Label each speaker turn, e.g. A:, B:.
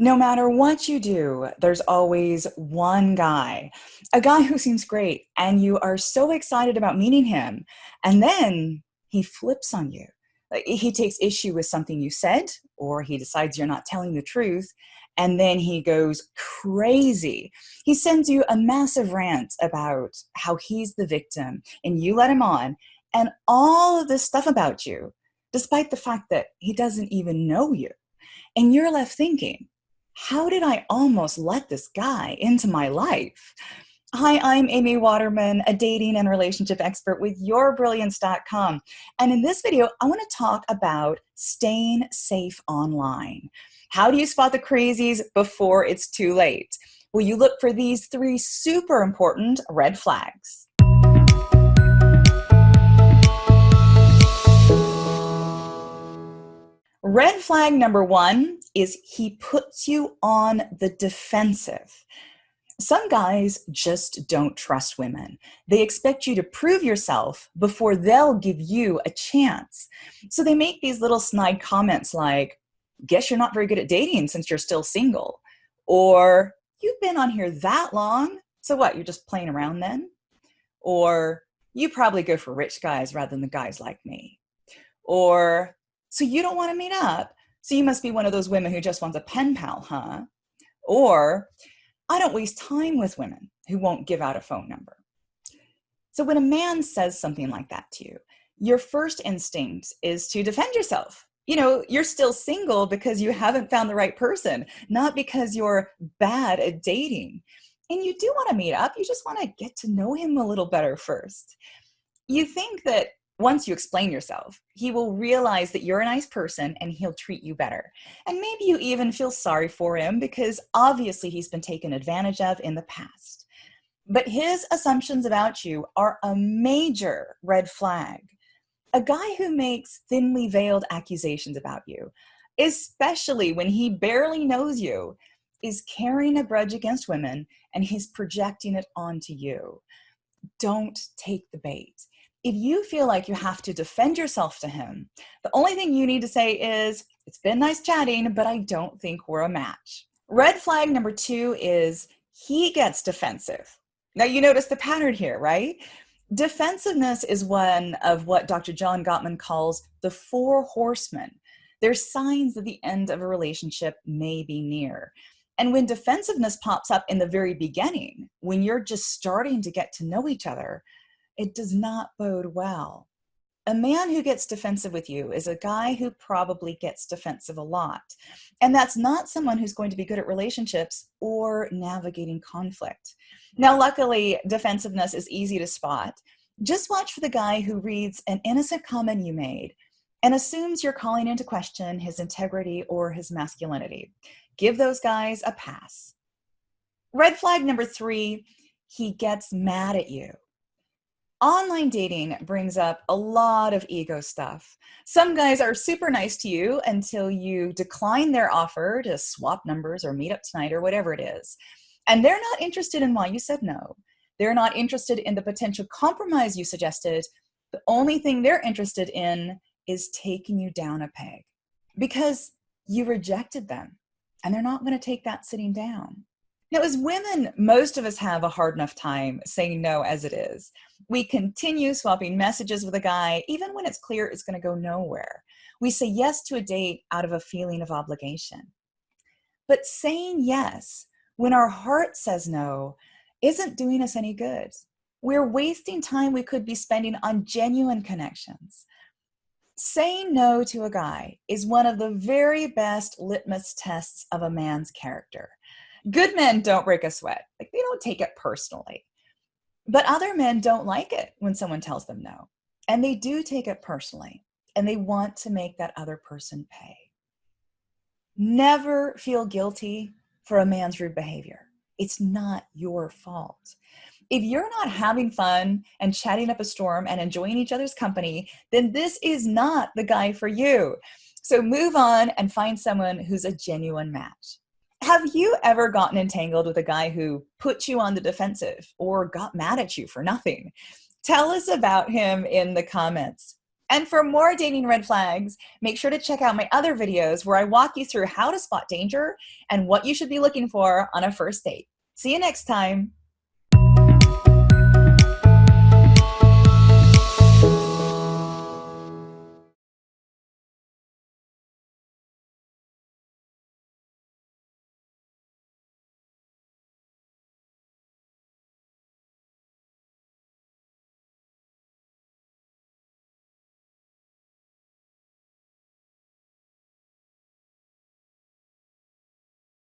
A: No matter what you do, there's always one guy, a guy who seems great, and you are so excited about meeting him. And then he flips on you. Like, he takes issue with something you said, or he decides you're not telling the truth. And then he goes crazy. He sends you a massive rant about how he's the victim and you let him on, and all of this stuff about you, despite the fact that he doesn't even know you. And you're left thinking, how did I almost let this guy into my life? Hi, I'm Amy Waterman, a dating and relationship expert with yourbrilliance.com. And in this video, I want to talk about staying safe online. How do you spot the crazies before it's too late? Well, you look for these three super important red flags. Red flag number one is he puts you on the defensive. Some guys just don't trust women. They expect you to prove yourself before they'll give you a chance. So they make these little snide comments like, guess you're not very good at dating since you're still single. Or, you've been on here that long, so what, you're just playing around then? Or, you probably go for rich guys rather than the guys like me. Or, so you don't want to meet up, so you must be one of those women who just wants a pen pal, huh? Or, I don't waste time with women who won't give out a phone number. So when a man says something like that to you, your first instinct is to defend yourself. You know, you're still single because you haven't found the right person, not because you're bad at dating. And you do want to meet up, you just want to get to know him a little better first. You think that once you explain yourself, he will realize that you're a nice person and he'll treat you better. And maybe you even feel sorry for him because obviously he's been taken advantage of in the past. But his assumptions about you are a major red flag. A guy who makes thinly veiled accusations about you, especially when he barely knows you, is carrying a grudge against women and he's projecting it onto you. Don't take the bait. If you feel like you have to defend yourself to him, the only thing you need to say is, it's been nice chatting, but I don't think we're a match. Red flag number two is he gets defensive. Now you notice the pattern here, right? Defensiveness is one of what Dr. John Gottman calls the four horsemen. They're signs that the end of a relationship may be near. And when defensiveness pops up in the very beginning, when you're just starting to get to know each other, it does not bode well. A man who gets defensive with you is a guy who probably gets defensive a lot. And that's not someone who's going to be good at relationships or navigating conflict. Now, luckily, defensiveness is easy to spot. Just watch for the guy who reads an innocent comment you made and assumes you're calling into question his integrity or his masculinity. Give those guys a pass. Red flag number three, he gets mad at you. Online dating brings up a lot of ego stuff. Some guys are super nice to you until you decline their offer to swap numbers or meet up tonight or whatever it is. And they're not interested in why you said no. They're not interested in the potential compromise you suggested. The only thing they're interested in is taking you down a peg because you rejected them and they're not going to take that sitting down. Now, as women, most of us have a hard enough time saying no as it is. We continue swapping messages with a guy, even when it's clear it's going to go nowhere. We say yes to a date out of a feeling of obligation. But saying yes when our heart says no isn't doing us any good. We're wasting time we could be spending on genuine connections. Saying no to a guy is one of the very best litmus tests of a man's character. Good men don't break a sweat. Like, they don't take it personally. But other men don't like it when someone tells them no. And they do take it personally. And they want to make that other person pay. Never feel guilty for a man's rude behavior. It's not your fault. If you're not having fun and chatting up a storm and enjoying each other's company, then this is not the guy for you. So move on and find someone who's a genuine match. Have you ever gotten entangled with a guy who put you on the defensive or got mad at you for nothing? Tell us about him in the comments. And for more dating red flags, make sure to check out my other videos where I walk you through how to spot danger and what you should be looking for on a first date. See you next time.